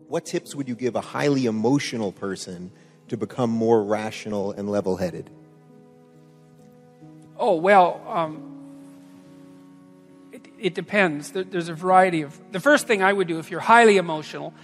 What tips would you give a highly emotional person to become more rational and level-headed? Oh, well, it depends. There's a variety of... The first thing I would do if you're highly emotional,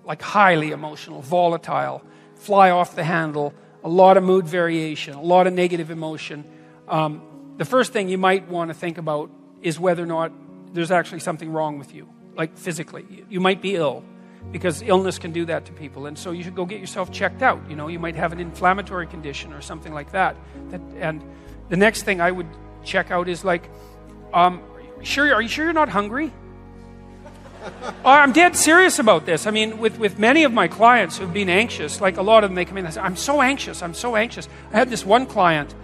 like highly emotional, volatile, fly off the handle, a lot of mood variation, a lot of negative emotion, the first thing you might want to think about is whether or not there's actually something wrong with you, like physically. You might be ill, because illness can do that to people, and so you should go get yourself checked out. You know, you might have an inflammatory condition or something like that. And the next thing I would check out is like, are you sure you're not hungry? I'm dead serious about this. I mean, with many of my clients who've been anxious, like a lot of them, they come in and say, I'm so anxious. I had this one client,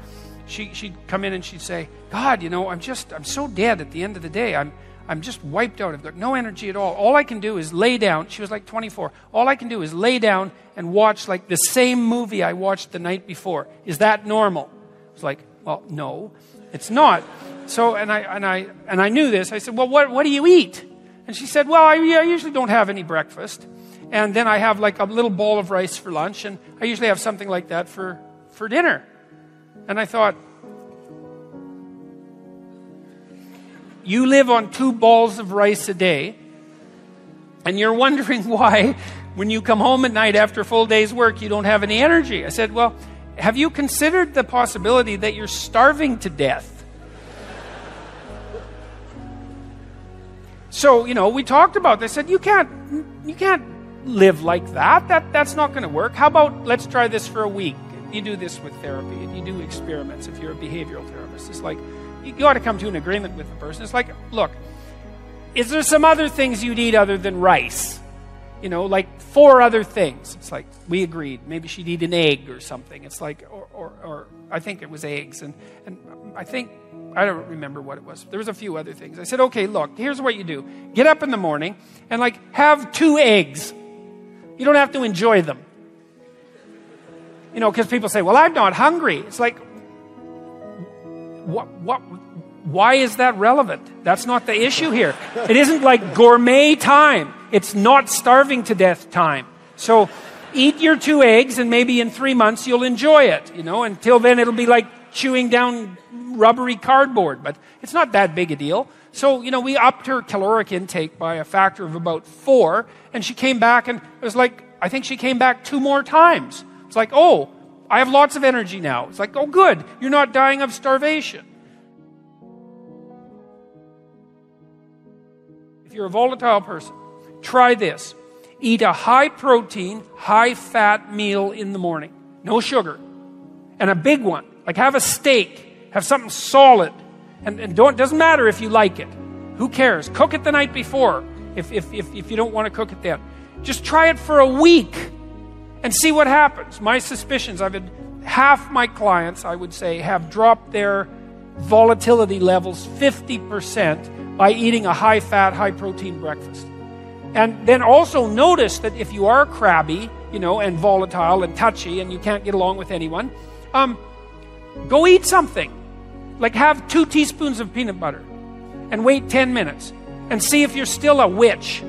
she'd come in and she'd say, God, you know, I'm so dead at the end of the day. I'm just wiped out. I've got no energy at all. All I can do is lay down. She was like 24. All I can do is lay down and watch like the same movie I watched the night before. Is that normal? I was like, well, no, it's not. So, and I knew this. I said, well, what do you eat? And she said, well, I usually don't have any breakfast. And then I have like a little bowl of rice for lunch. And I usually have something like that for dinner. And I thought, you live on 2 balls of rice a day, and you're wondering why, when you come home at night after a full day's work, you don't have any energy. I said, well, have you considered the possibility that you're starving to death? So, you know, we talked about this. I said, you can't live like that. That's not going to work. How about let's try this for a week? You do this with therapy, and you do experiments if you're a behavioral therapist. It's like, you got to come to an agreement with the person. It's like, look, is there some other things you'd eat other than rice? You know, like 4 other things. It's like, we agreed. Maybe she'd eat an egg or something. It's like, or I think it was eggs. And I don't remember what it was. There was a few other things. I said, okay, look, here's what you do. Get up in the morning and like have 2 eggs. You don't have to enjoy them. You know, because people say, well, I'm not hungry. It's like, why is that relevant? That's not the issue here. It isn't like gourmet time. It's not starving to death time. So eat your 2 eggs and maybe in 3 months you'll enjoy it. You know, until then it'll be like chewing down rubbery cardboard, but it's not that big a deal. So, you know, we upped her caloric intake by a factor of about 4, and she came back, and it was like, I think she came back 2 more times. It's like, oh, I have lots of energy now. It's like, oh, good, you're not dying of starvation. If you're a volatile person, try this. Eat a high-protein, high-fat meal in the morning. No sugar. And a big one. Like have a steak. Have something solid. And doesn't matter if you like it. Who cares? Cook it the night before if you don't want to cook it then. Just try it for a week and see what happens. My suspicions, I've had half my clients, I would say, have dropped their volatility levels 50% by eating a high-fat, high-protein breakfast. And then also notice that if you are crabby, you know, and volatile and touchy and you can't get along with anyone, go eat something. Like have 2 teaspoons of peanut butter and wait 10 minutes and see if you're still a witch.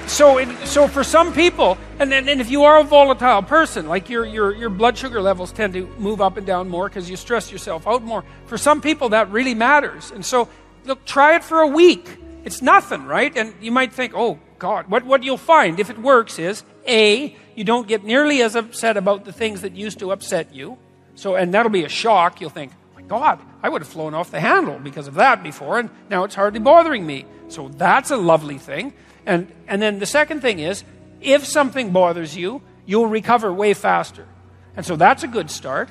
So for some people, and if you are a volatile person, like your blood sugar levels tend to move up and down more because you stress yourself out more. For some people, that really matters. And so, look, try it for a week. It's nothing, right? And you might think, oh, God, what you'll find, if it works, is, A, you don't get nearly as upset about the things that used to upset you. So, and that'll be a shock. You'll think, oh my God, I would have flown off the handle because of that before, and now it's hardly bothering me. So that's a lovely thing. And then the second thing is, if something bothers you, you'll recover way faster. And so that's a good start.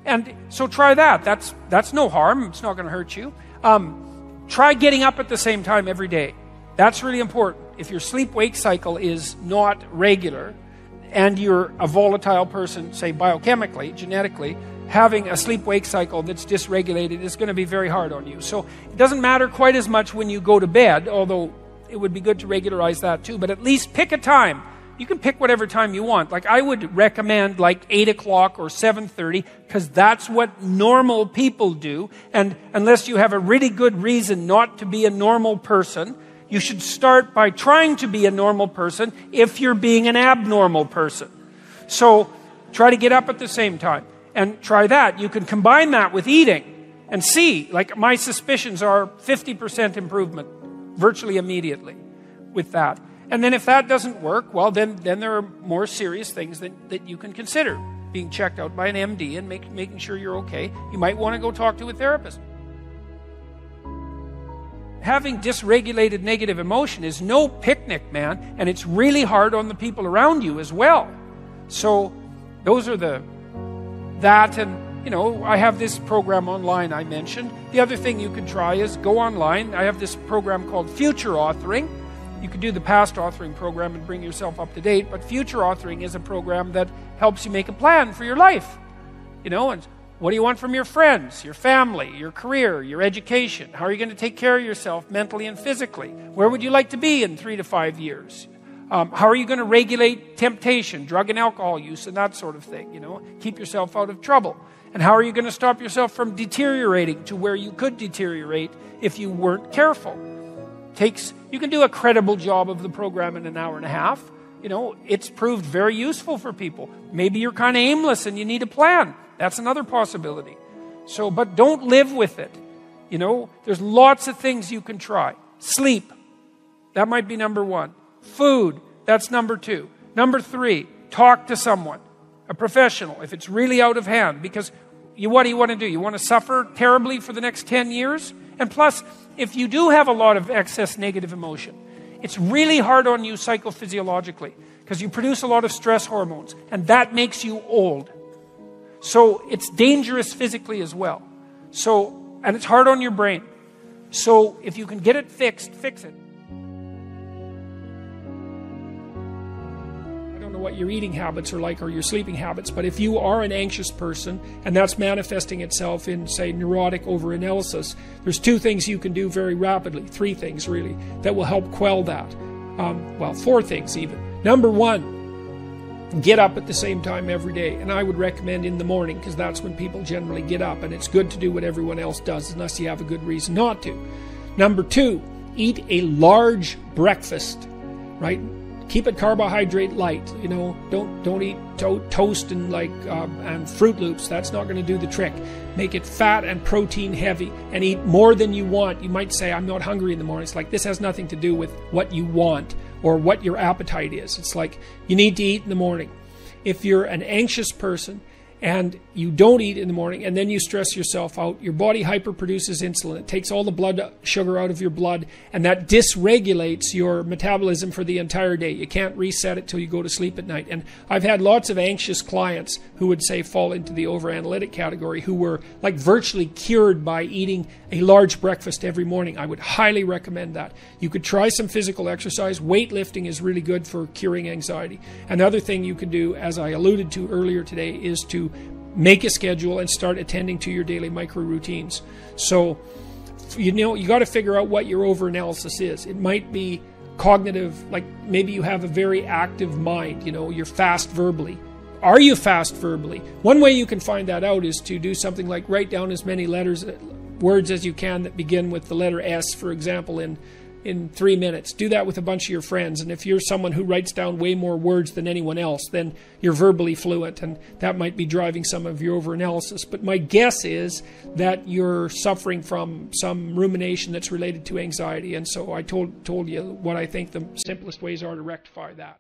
And so try that. That's no harm. It's not going to hurt you. Try getting up at the same time every day. That's really important. If your sleep-wake cycle is not regular and you're a volatile person, say biochemically, genetically, having a sleep-wake cycle that's dysregulated is going to be very hard on you. So it doesn't matter quite as much when you go to bed, although it would be good to regularize that too, but at least pick a time. you can pick whatever time you want. Like I would recommend like 8 o'clock or 7:30 because that's what normal people do. And unless you have a really good reason not to be a normal person, you should start by trying to be a normal person if you're being an abnormal person. So try to get up at the same time and try that. You can combine that with eating and see, like my suspicions are 50% improvement virtually immediately with that. And then if that doesn't work, well, then there are more serious things that you can consider. Being checked out by an MD and making sure you're okay. You might want to go talk to a therapist. Having dysregulated negative emotion is no picnic, man, and it's really hard on the people around you as well. So those are that, and you know, I have this program online I mentioned. The other thing you could try is go online. I have this program called Future Authoring. You could do the past authoring program and bring yourself up to date, but future authoring is a program that helps you make a plan for your life. You know, and what do you want from your friends, your family, your career, your education? How are you going to take care of yourself mentally and physically? Where would you like to be in 3 to 5 years? How are you going to regulate temptation, drug and alcohol use, and that sort of thing? You know, keep yourself out of trouble. And how are you going to stop yourself from deteriorating to where you could deteriorate if you weren't careful? You can do a credible job of the program in an hour and a half. You know, it's proved very useful for people. Maybe you're kind of aimless and you need a plan. That's another possibility. So, but don't live with it. You know, there's lots of things you can try. Sleep. That might be number 1. Food. That's number 2. Number 3, talk to someone, a professional, if it's really out of hand. Because what do you want to do? You want to suffer terribly for the next 10 years? And plus, if you do have a lot of excess negative emotion, it's really hard on you psychophysiologically because you produce a lot of stress hormones, and that makes you old. So it's dangerous physically as well. So, and it's hard on your brain. So if you can get it fixed, fix it. What your eating habits are like or your sleeping habits, but if you are an anxious person and that's manifesting itself in, say, neurotic overanalysis, there's 2 things you can do very rapidly, 3 things really, that will help quell that. 4 things even. Number 1, get up at the same time every day, and I would recommend in the morning because that's when people generally get up, and it's good to do what everyone else does unless you have a good reason not to. Number 2, eat a large breakfast, right? Keep it carbohydrate light. You know, don't eat toast and and Fruit Loops. That's not going to do the trick. Make it fat and protein heavy, and eat more than you want. You might say, I'm not hungry in the morning. It's like, this has nothing to do with what you want or what your appetite is. It's like, you need to eat in the morning. If you're an anxious person and you don't eat in the morning and then you stress yourself out, your body hyperproduces insulin. It takes all the blood sugar out of your blood, and that dysregulates your metabolism for the entire day. You can't reset it till you go to sleep at night. And I've had lots of anxious clients who would say fall into the overanalytic category, who were like virtually cured by eating a large breakfast every morning. I would highly recommend that. You could try some physical exercise. Weightlifting is really good for curing anxiety. Another thing you could do, as I alluded to earlier today, is to make a schedule and start attending to your daily micro routines. So, you know, you got to figure out what your overanalysis is. It might be cognitive, like maybe you have a very active mind, you know, you're fast verbally. Are you fast verbally? One way you can find that out is to do something like write down as many words as you can that begin with the letter S, for example, in 3 minutes. Do that with a bunch of your friends, and if you're someone who writes down way more words than anyone else, then you're verbally fluent, and that might be driving some of your overanalysis. But my guess is that you're suffering from some rumination that's related to anxiety, and so I told you what I think the simplest ways are to rectify that.